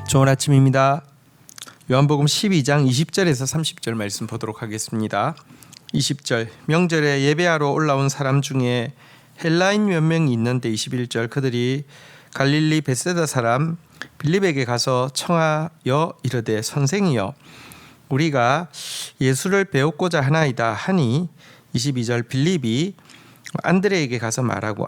좋은 아침입니다. 요한복음 12장 20절에서 30절 말씀 보도록 하겠습니다. 20절 명절에 예배하러 올라온 사람 중에 헬라인 몇 명이 있는데 21절 그들이 갈릴리 벳세다 사람 빌립에게 가서 청하여 이르되 선생이여 우리가 예수를 배웠고자 하나이다 하니 22절 빌립이 안드레에게 가서 말하고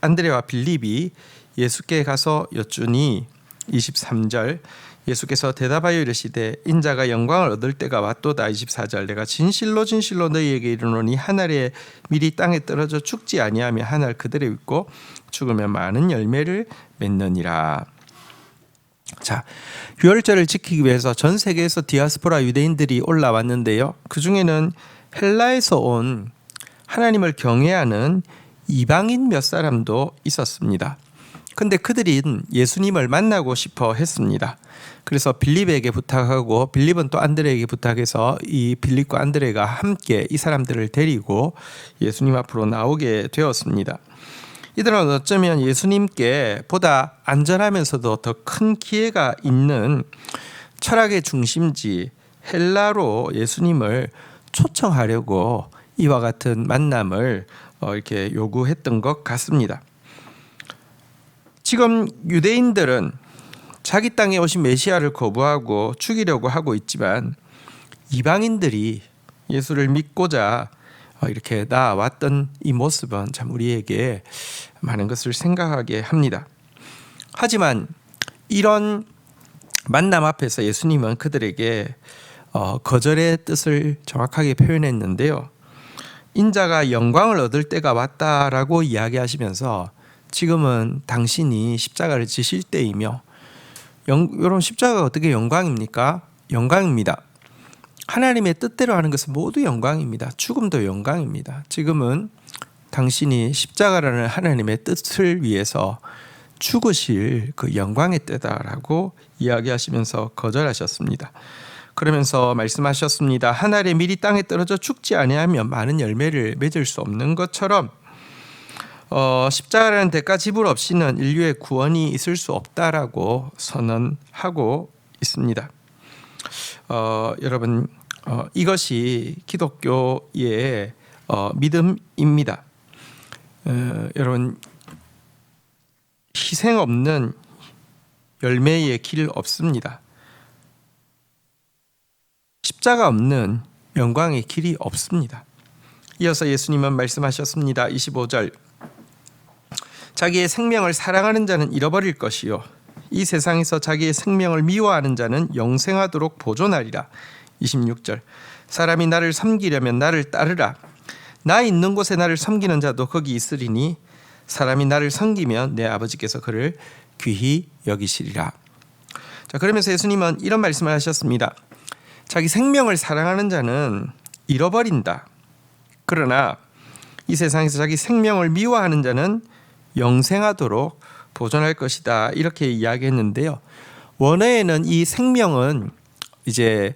안드레와 빌립이 예수께 가서 여쭈니 23절 예수께서 대답하여 이르시되 인자가 영광을 얻을 때가 왔도다. 24절 내가 진실로 너희에게 이르노니 한 알에 밀이 땅에 떨어져 죽지 아니하며 한 알 그대로 있고 죽으면 많은 열매를 맺느니라. 자, 유월절을 지키기 위해서 전 세계에서 디아스포라 유대인들이 올라왔는데요. 그 중에는 헬라에서 온 하나님을 경외하는 이방인 몇 사람도 있었습니다. 근데 그들은 예수님을 만나고 싶어 했습니다. 그래서 빌립에게 부탁하고 빌립은 또 안드레에게 부탁해서 이 빌립과 안드레가 함께 이 사람들을 데리고 예수님 앞으로 나오게 되었습니다. 이들은 어쩌면 예수님께 보다 안전하면서도 더 큰 기회가 있는 철학의 중심지 헬라로 예수님을 초청하려고 이와 같은 만남을 이렇게 요구했던 것 같습니다. 지금 유대인들은 자기 땅에 오신 메시아를 거부하고 죽이려고 하고 있지만 이방인들이 예수를 믿고자 이렇게 나아왔던 이 모습은 참 우리에게 많은 것을 생각하게 합니다. 하지만 이런 만남 앞에서 예수님은 그들에게 거절의 뜻을 정확하게 표현했는데요. 인자가 영광을 얻을 때가 왔다라고 이야기하시면서 지금은 당신이 십자가를 지실 때이며 여러분 십자가가 어떻게 영광입니까? 영광입니다. 하나님의 뜻대로 하는 것은 모두 영광입니다. 죽음도 영광입니다. 지금은 당신이 십자가라는 하나님의 뜻을 위해서 죽으실 그 영광의 때다라고 이야기하시면서 거절하셨습니다. 그러면서 말씀하셨습니다. 한 알의 밀이 땅에 떨어져 죽지 아니하면 많은 열매를 맺을 수 없는 것처럼 십자가라는 대가 지불 없이는 인류의 구원이 있을 수 없다라고 선언하고 있습니다. 여러분 이것이 기독교의 믿음입니다. 여러분 희생 없는 열매의 길 없습니다. 십자가 없는 영광의 길이 없습니다. 이어서 예수님은 말씀하셨습니다. 25절 자기의 생명을 사랑하는 자는 잃어버릴 것이요 이 세상에서 자기의 생명을 미워하는 자는 영생하도록 보존하리라. 26절 사람이 나를 섬기려면 나를 따르라. 나 있는 곳에 나를 섬기는 자도 거기 있으리니 사람이 나를 섬기면 내 아버지께서 그를 귀히 여기시리라. 자, 그러면서 예수님은 이런 말씀을 하셨습니다. 자기 생명을 사랑하는 자는 잃어버린다. 그러나 이 세상에서 자기 생명을 미워하는 자는 영생하도록 보존할 것이다. 이렇게 이야기했는데요. 원어에는 이 생명은 이제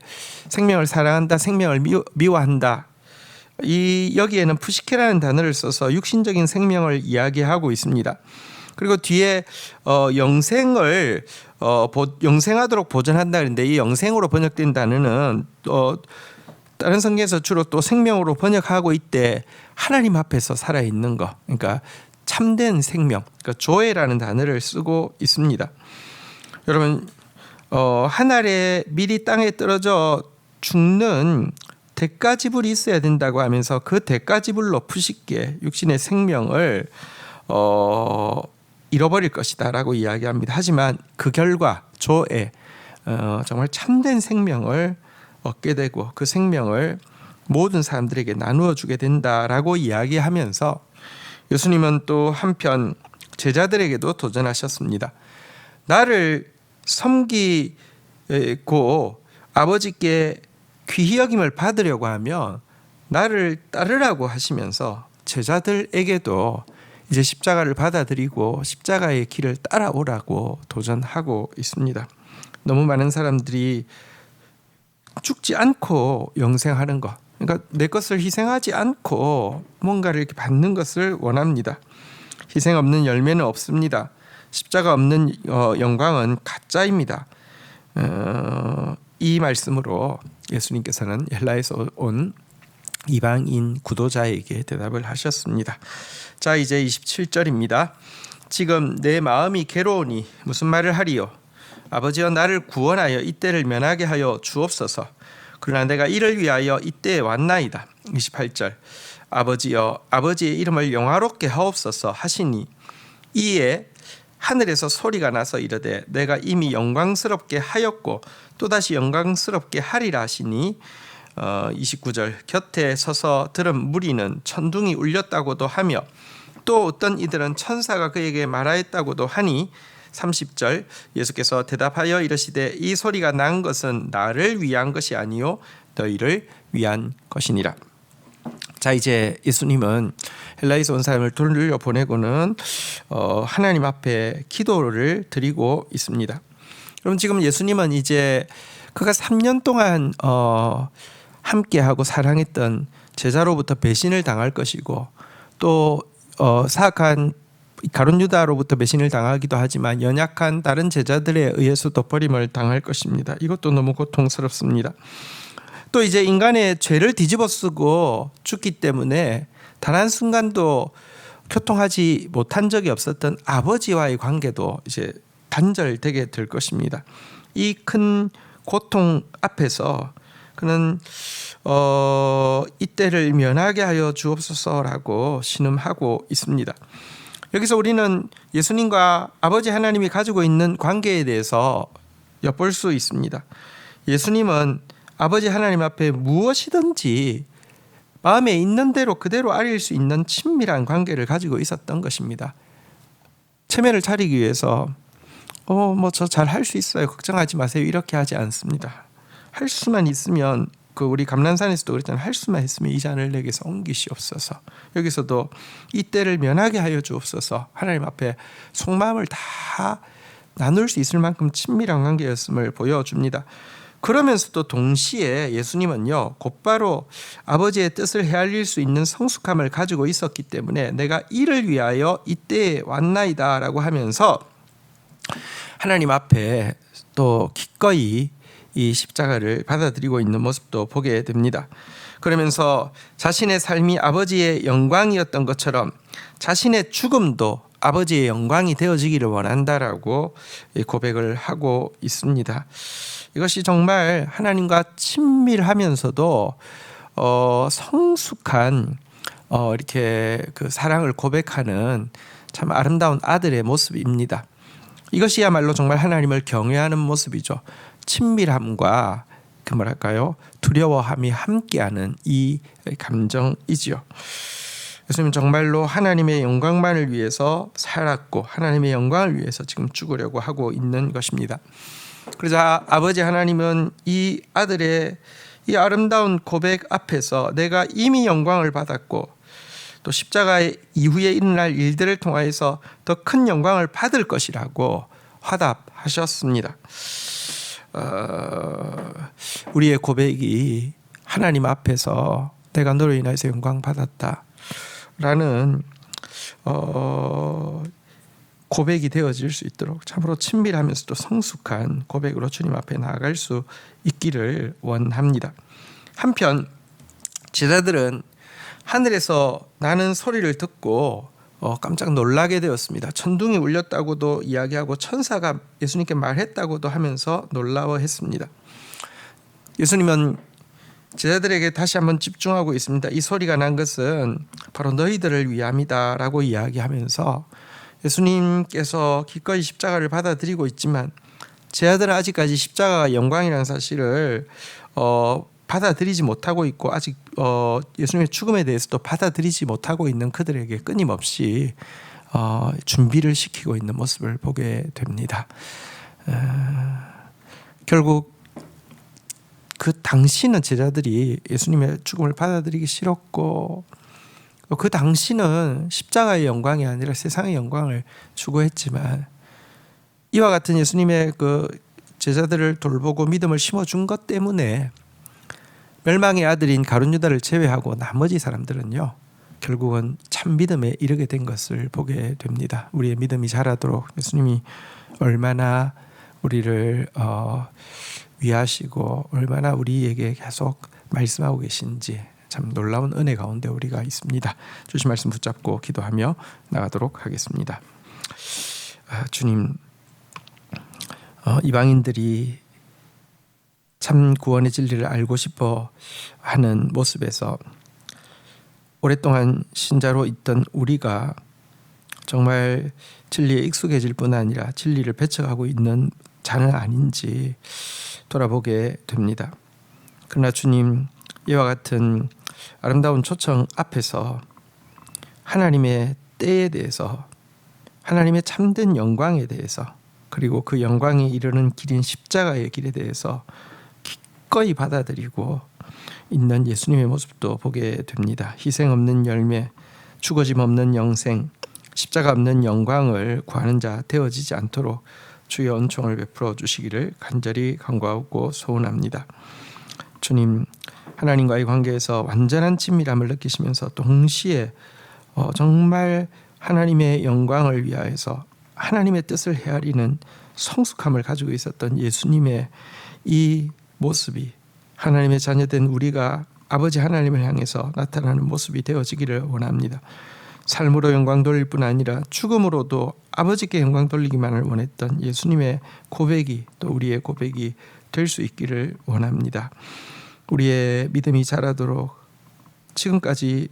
생명을 사랑한다, 생명을 미워한다. 여기에는 푸시케라는 단어를 써서 육신적인 생명을 이야기하고 있습니다. 그리고 뒤에 영생하도록 보존한다 그랬는데 이 영생으로 번역된 단어는 다른 성경에서 주로 또 생명으로 번역하고 있대. 하나님 앞에서 살아있는 거, 그러니까 참된 생명, 그러니까 조에라는 단어를 쓰고 있습니다. 여러분 한 알의 밀이 땅에 떨어져 죽는 대가지불이 있어야 된다고 하면서 그 대가지불로 푸시게 육신의 생명을 잃어버릴 것이다 라고 이야기합니다. 하지만 그 결과 조에 정말 참된 생명을 얻게 되고 그 생명을 모든 사람들에게 나누어 주게 된다라고 이야기하면서 예수님은 또 한편 제자들에게도 도전하셨습니다. 나를 섬기고 아버지께 귀히 여김을 받으려고 하면 나를 따르라고 하시면서 제자들에게도 이제 십자가를 받아들이고 십자가의 길을 따라오라고 도전하고 있습니다. 너무 많은 사람들이 죽지 않고 영생하는 것, 그러니까 내 것을 희생하지 않고 뭔가를 이렇게 받는 것을 원합니다. 희생 없는 열매는 없습니다. 십자가 없는 영광은 가짜입니다. 이 말씀으로 예수님께서는 헬라에서 온 이방인 구도자에게 대답을 하셨습니다. 자, 이제 27절입니다. 지금 내 마음이 괴로우니 무슨 말을 하리요? 아버지여, 나를 구원하여 이때를 면하게 하여 주옵소서. 그러나 내가 이를 위하여 이때에 왔나이다. 28절. 아버지여, 아버지의 이름을 영화롭게 하옵소서 하시니 이에 하늘에서 소리가 나서 이르되 내가 이미 영광스럽게 하였고 또다시 영광스럽게 하리라 하시니 29절. 곁에 서서 들은 무리는 천둥이 울렸다고도 하며 또 어떤 이들은 천사가 그에게 말하였다고도 하니 30절. 예수께서 대답하여 이르시되 이 소리가 난 것은 나를 위한 것이 아니요 너희를 위한 것이니라. 자, 이제 예수님은 헬라에서 온 사람을 돌려보내고는 하나님 앞에 기도를 드리고 있습니다. 그럼 지금 예수님은 이제 그가 3년 동안 함께하고 사랑했던 제자로부터 배신을 당할 것이고 또 사악한 가룟 유다로부터 배신을 당하기도 하지만 연약한 다른 제자들에 의해서도 버림을 당할 것입니다. 이것도 너무 고통스럽습니다. 또 이제 인간의 죄를 뒤집어쓰고 죽기 때문에 단 한순간도 교통하지 못한 적이 없었던 아버지와의 관계도 이제 단절되게 될 것입니다. 이 큰 고통 앞에서 그는 이때를 면하게 하여 주옵소서라고 신음하고 있습니다. 여기서 우리는 예수님과 아버지 하나님이 가지고 있는 관계에 대해서 엿볼 수 있습니다. 예수님은 아버지 하나님 앞에 무엇이든지 마음에 있는 대로 그대로 아릴 수 있는 친밀한 관계를 가지고 있었던 것입니다. 체면을 차리기 위해서 저 잘 할 수 있어요, 걱정하지 마세요, 이렇게 하지 않습니다. 할 수만 있으면 우리 감람산에서도 그랬잖아요. 할 수만 있으면 이 잔을 내게서 옮기시옵소서. 여기서도 이 때를 면하게 하여 주옵소서. 하나님 앞에 속마음을 다 나눌 수 있을 만큼 친밀한 관계였음을 보여줍니다. 그러면서도 동시에 예수님은요, 곧바로 아버지의 뜻을 헤아릴 수 있는 성숙함을 가지고 있었기 때문에 내가 이를 위하여 이때에 왔나이다 라고 하면서 하나님 앞에 또 기꺼이 이 십자가를 받아들이고 있는 모습도 보게 됩니다. 그러면서 자신의 삶이 아버지의 영광이었던 것처럼 자신의 죽음도 아버지의 영광이 되어지기를 원한다라고 고백을 하고 있습니다. 이것이 정말 하나님과 친밀하면서도 성숙한 이렇게 그 사랑을 고백하는 참 아름다운 아들의 모습입니다. 이것이야말로 정말 하나님을 경외하는 모습이죠. 친밀함과 두려워함이 함께하는 이 감정이지요. 예수님은 정말로 하나님의 영광만을 위해서 살았고 하나님의 영광을 위해서 지금 죽으려고 하고 있는 것입니다. 그러자 아버지 하나님은 이 아들의 이 아름다운 고백 앞에서 내가 이미 영광을 받았고 또 십자가 이후에 일어날 일들을 통하여서 더 큰 영광을 받을 것이라고 화답하셨습니다. 우리의 고백이 하나님 앞에서 내가 너로 인해서 영광 받았다 라는 고백이 되어질 수 있도록 참으로 친밀하면서도 성숙한 고백으로 주님 앞에 나아갈 수 있기를 원합니다. 한편 제자들은 하늘에서 나는 소리를 듣고 깜짝 놀라게 되었습니다. 천둥이 울렸다고도 이야기하고 천사가 예수님께 말했다고도 하면서 놀라워했습니다. 예수님은 제자들에게 다시 한번 집중하고 있습니다. 이 소리가 난 것은 바로 너희들을 위함이다 라고 이야기하면서 예수님께서 기꺼이 십자가를 받아들이고 있지만 제자들은 아직까지 십자가가 영광이라는 사실을 받아들이지 못하고 있고 아직 예수님의 죽음에 대해서도 받아들이지 못하고 있는 그들에게 끊임없이 준비를 시키고 있는 모습을 보게 됩니다. 결국 그 당시는 제자들이 예수님의 죽음을 받아들이기 싫었고 그 당시는 십자가의 영광이 아니라 세상의 영광을 추구했지만 이와 같은 예수님의 그 제자들을 돌보고 믿음을 심어준 것 때문에 멸망의 아들인 가룟 유다를 제외하고 나머지 사람들은요 결국은 참 믿음에 이르게 된 것을 보게 됩니다. 우리의 믿음이 자라도록 예수님이 얼마나 우리를 위하시고 얼마나 우리에게 계속 말씀하고 계신지 참 놀라운 은혜 가운데 우리가 있습니다. 주신 말씀 붙잡고 기도하며 나가도록 하겠습니다. 주님, 이방인들이 참 구원의 진리를 알고 싶어 하는 모습에서 오랫동안 신자로 있던 우리가 정말 진리에 익숙해질 뿐 아니라 진리를 배척하고 있는 자는 아닌지 돌아보게 됩니다. 그러나 주님, 이와 같은 아름다운 초청 앞에서 하나님의 때에 대해서, 하나님의 참된 영광에 대해서, 그리고 그 영광에 이르는 길인 십자가의 길에 대해서 기꺼이 받아들이고 있는 예수님의 모습도 보게 됩니다. 희생 없는 열매, 죽어짐 없는 영생, 십자가 없는 영광을 구하는 자 되어지지 않도록 주의 은총을 베풀어 주시기를 간절히 간구하고 소원합니다. 주님, 하나님과의 관계에서 완전한 친밀함을 느끼시면서 동시에 정말 하나님의 영광을 위하여서 하나님의 뜻을 헤아리는 성숙함을 가지고 있었던 예수님의 이 모습이 하나님의 자녀된 우리가 아버지 하나님을 향해서 나타나는 모습이 되어지기를 원합니다. 삶으로 영광 돌릴 뿐 아니라 죽음으로도 아버지께 영광 돌리기만을 원했던 예수님의 고백이 또 우리의 고백이 될 수 있기를 원합니다. 우리의 믿음이 자라도록 지금까지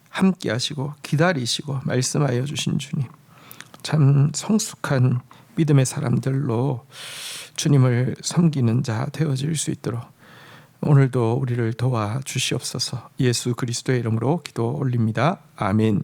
함께 하시고 기다리시고 말씀하여 주신 주님, 참 성숙한 믿음의 사람들로 주님을 섬기는 자 되어질 수 있도록 오늘도 우리를 도와주시옵소서. 예수 그리스도의 이름으로 기도 올립니다. 아멘.